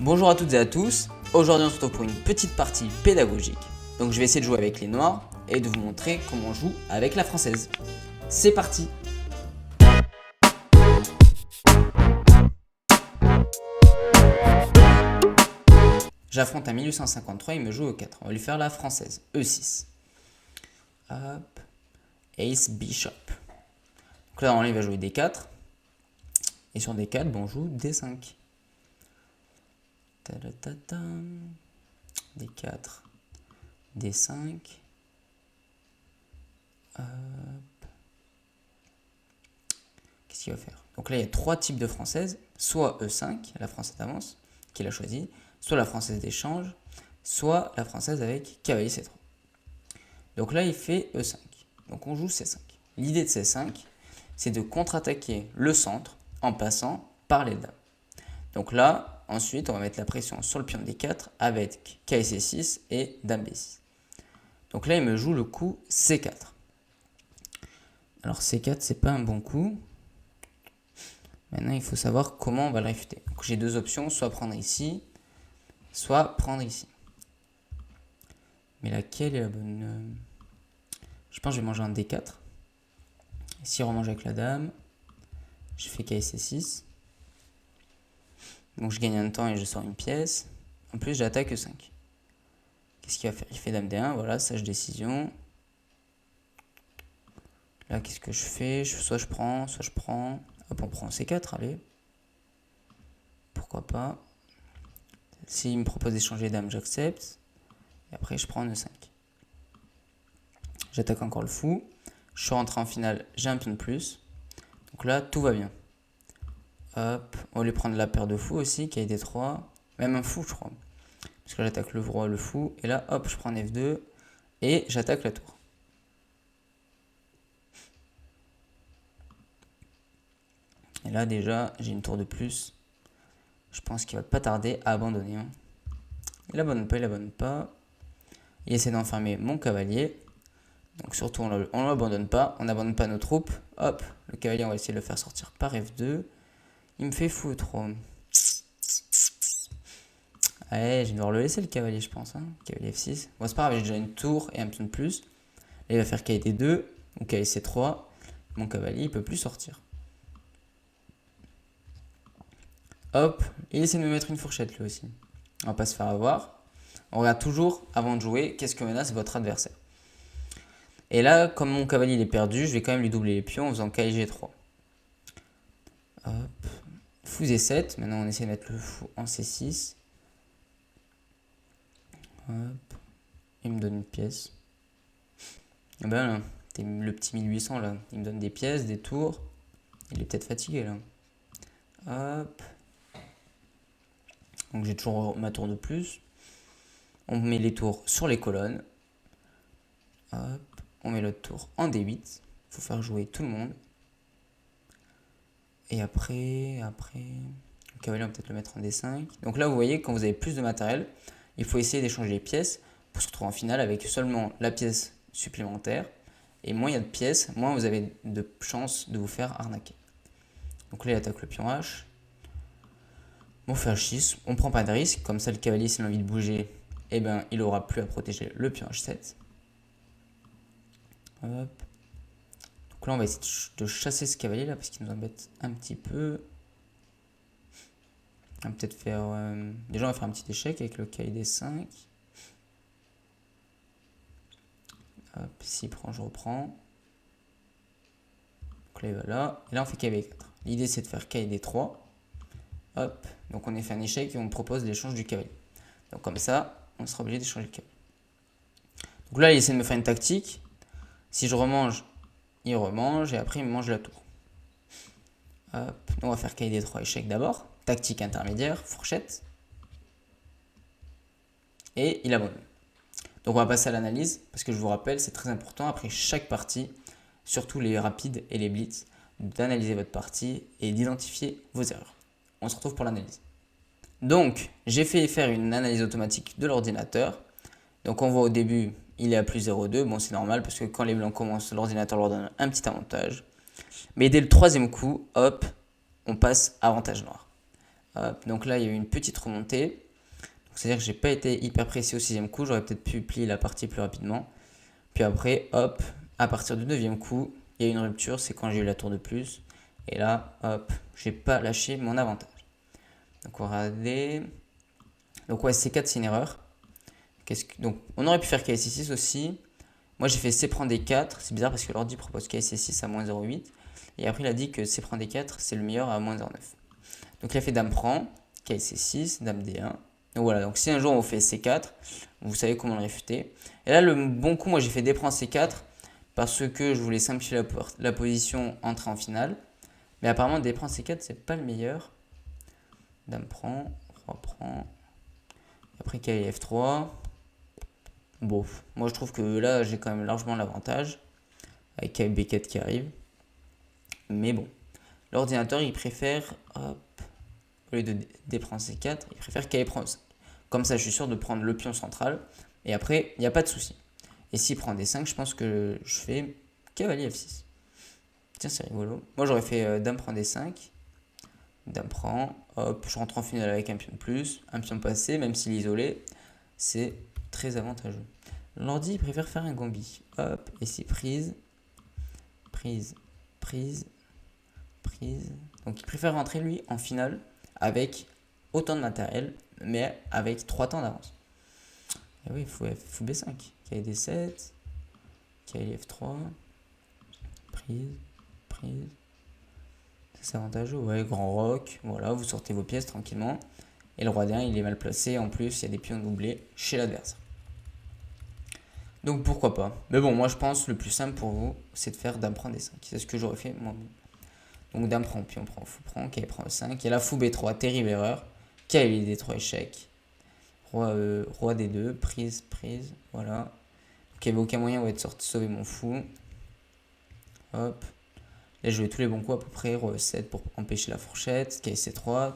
Bonjour à toutes et à tous, aujourd'hui on se retrouve pour une petite partie pédagogique. Donc je vais essayer de jouer avec les noirs et de vous montrer comment on joue avec la française. C'est parti! J'affronte un 1853, il me joue E4. On va lui faire la française, E6. Hop, Ace Bishop. Donc là normalement il va jouer D4. Et sur D4, on joue D5. D4, D5. Qu'est-ce qu'il va faire? Donc là, il y a trois types de françaises. Soit E5, la française d'avance, qu'il a choisi. Soit la française d'échange. Soit la française avec cavalier C3. Donc là, il fait E5. Donc on joue C5. L'idée de C5, c'est de contre-attaquer le centre en passant par les dames. Donc là, ensuite, on va mettre la pression sur le pion D4 avec K C6 et Dame B6. Donc là, il me joue le coup C4. Alors C4, c'est pas un bon coup. Maintenant, il faut savoir comment on va le réfuter. Donc j'ai deux options, soit prendre ici, soit prendre ici. Mais laquelle est la bonne? Je pense que je vais manger un D4. Ici, on remange avec la dame. Je fais K C6. Donc je gagne un temps et je sors une pièce. En plus, j'attaque E5. Qu'est-ce qu'il va faire? Il fait Dame D1, voilà, sage décision. Là, qu'est-ce que je fais? Soit je prends, soit je prends. Hop, on prend C4, allez. Pourquoi pas? S'il me propose d'échanger Dame, j'accepte. Et après, je prends E5. J'attaque encore le fou. Je suis rentré en finale, j'ai un pion de plus. Donc là, tout va bien. Hop, on va lui prendre la paire de fous aussi, qui a D3. Même un fou, je crois. Parce que j'attaque le roi, le fou. Et là, hop, je prends F2. Et j'attaque la tour. Et là, déjà, j'ai une tour de plus. Je pense qu'il va pas tarder à abandonner. Hein. Il abandonne pas, il abandonne pas. Il essaie d'enfermer mon cavalier. Donc surtout, on ne l'abandonne pas. On n'abandonne pas nos troupes. Hop, le cavalier, on va essayer de le faire sortir par F2. Il me fait fou trop. Allez, je vais devoir le laisser le cavalier, je pense. Hein. Cavalier F6. Bon, c'est pas grave, j'ai déjà une tour et un pion de plus. Là, il va faire KD2 ou KC3. Mon cavalier, il peut plus sortir. Hop, il essaie de me mettre une fourchette lui aussi. On va pas se faire avoir. On regarde toujours, avant de jouer, qu'est-ce que menace votre adversaire. Et là, comme mon cavalier il est perdu, je vais quand même lui doubler les pions en faisant KG3. Hop. Fou Z7. Maintenant, on essaie de mettre le fou en C6. Hop. Il me donne une pièce. Et ben là, le petit 1800 là. Il me donne des pièces, des tours. Il est peut-être fatigué là. Hop. Donc j'ai toujours ma tour de plus. On met les tours sur les colonnes. Hop. On met l'autre tour en D8. Il faut faire jouer tout le monde. Et après, le cavalier, on va peut-être le mettre en D5. Donc là, vous voyez, quand vous avez plus de matériel, il faut essayer d'échanger les pièces pour se retrouver en finale avec seulement la pièce supplémentaire. Et moins il y a de pièces, moins vous avez de chances de vous faire arnaquer. Donc là, il attaque le pion H. On fait H6, on prend pas de risque. Comme ça, le cavalier, s'il a envie de bouger, eh ben, il aura plus à protéger le pion H7. Hop. Donc là, on va essayer de chasser ce cavalier là parce qu'il nous embête un petit peu. On va peut-être faire... déjà, on va faire un petit échec avec le cavalier D5. Hop, s'il prend, je reprends. Donc là, il va là. Et là, on fait cavalier 4. L'idée, c'est de faire cavalier D3. Hop. Donc, on a fait un échec et on me propose l'échange du cavalier. Donc, comme ça, on sera obligé d'échanger le cavalier. Donc là, il essaie de me faire une tactique. Si je remange, il remange et après, il me mange la tour. Hop. On va faire cavalier D3 échec d'abord. Tactique intermédiaire, fourchette. Et il abandonne. Donc on va passer à l'analyse, parce que je vous rappelle, c'est très important après chaque partie, surtout les rapides et les blitz, d'analyser votre partie et d'identifier vos erreurs. On se retrouve pour l'analyse. Donc, j'ai fait faire une analyse automatique de l'ordinateur. Donc on voit au début, il est à plus 0,2. Bon, c'est normal, parce que quand les blancs commencent, l'ordinateur leur donne un petit avantage. Mais dès le troisième coup, hop, on passe avantage noir. Hop, donc là, il y a eu une petite remontée. C'est-à-dire que j'ai pas été hyper précis au 6e coup. J'aurais peut-être pu plier la partie plus rapidement. Puis après, hop, à partir du 9e coup, il y a une rupture. C'est quand j'ai eu la tour de plus. Et là, hop, j'ai pas lâché mon avantage. Donc on va regarder. Donc ouais, C4, c'est une erreur. Donc on aurait pu faire KC6 aussi. Moi, j'ai fait C prend D4. C'est bizarre parce que l'ordi propose KC6 à moins 0,8. Et après, il a dit que C prend D4, c'est le meilleur à moins 0,9. Donc il a fait Dame prend, KC6, Dame D1. Donc voilà, donc si un jour on fait C4, vous savez comment le réfuter. Et là, le bon coup, moi j'ai fait D prend C4 parce que je voulais simplifier la position entrée en finale. Mais apparemment, D prend C4, c'est pas le meilleur. Dame prend, Roi prend. Après KI F3. Bon, moi je trouve que là, j'ai quand même largement l'avantage. Avec KI B4 qui arrive. Mais bon, l'ordinateur, il préfère, hop, au lieu de D prend C4, il préfère KI prend E5. Comme ça, je suis sûr de prendre le pion central. Et après, il n'y a pas de souci. Et s'il prend D5, je pense que je fais cavalier F6. Tiens, c'est rigolo. Moi, j'aurais fait Dame prend D5. Dame prend. Hop, je rentre en finale avec un pion de plus. Un pion passé, même s'il est isolé. C'est très avantageux. L'ordi, il préfère faire un gambit. Hop, et c'est prise. Prise, prise, prise. Donc, il préfère rentrer, lui, en finale avec autant de matériel, mais avec 3 temps d'avance. Et oui, il faut B5. KI D7. KI F3. Prise, prise. C'est avantageux, ouais, grand roc. Voilà, vous sortez vos pièces tranquillement. Et le roi D1, il est mal placé. En plus, il y a des pions doublés chez l'adversaire. Donc pourquoi pas. Mais bon, moi je pense le plus simple pour vous, c'est de faire Dame prend D5. C'est ce que j'aurais fait moi. Donc Dame prend, pion prend, fou prend, KI prend E5. Il y a la fou B3, terrible erreur. KI D3, échec. Roi D2, prise, prise. Voilà. Donc il n'y avait aucun moyen de sauver mon fou. Hop. Là, je jouais tous les bons coups à peu près. Roi E7 pour empêcher la fourchette. KI C3.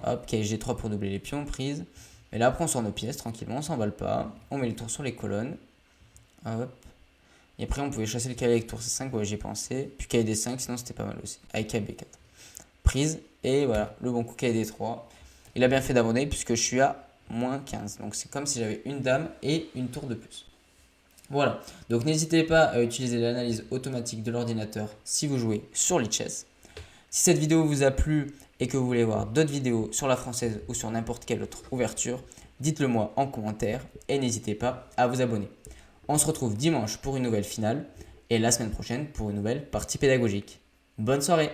Hop, KI G3 pour doubler les pions, prise. Et là, après, on sort nos pièces tranquillement, on s'emballe pas. On met les tours sur les colonnes. Hop. Et après, on pouvait chasser le KI avec tour C5, ouais, j'y ai pensé. Puis KI D5, sinon c'était pas mal aussi. Avec KI B4. Prise. Et voilà, le bon coup KI D3. Il a bien fait d'abandonner puisque je suis à moins 15. Donc c'est comme si j'avais une dame et une tour de plus. Voilà, donc n'hésitez pas à utiliser l'analyse automatique de l'ordinateur si vous jouez sur Lichess. Si cette vidéo vous a plu et que vous voulez voir d'autres vidéos sur la française ou sur n'importe quelle autre ouverture, dites-le moi en commentaire et n'hésitez pas à vous abonner. On se retrouve dimanche pour une nouvelle finale et la semaine prochaine pour une nouvelle partie pédagogique. Bonne soirée!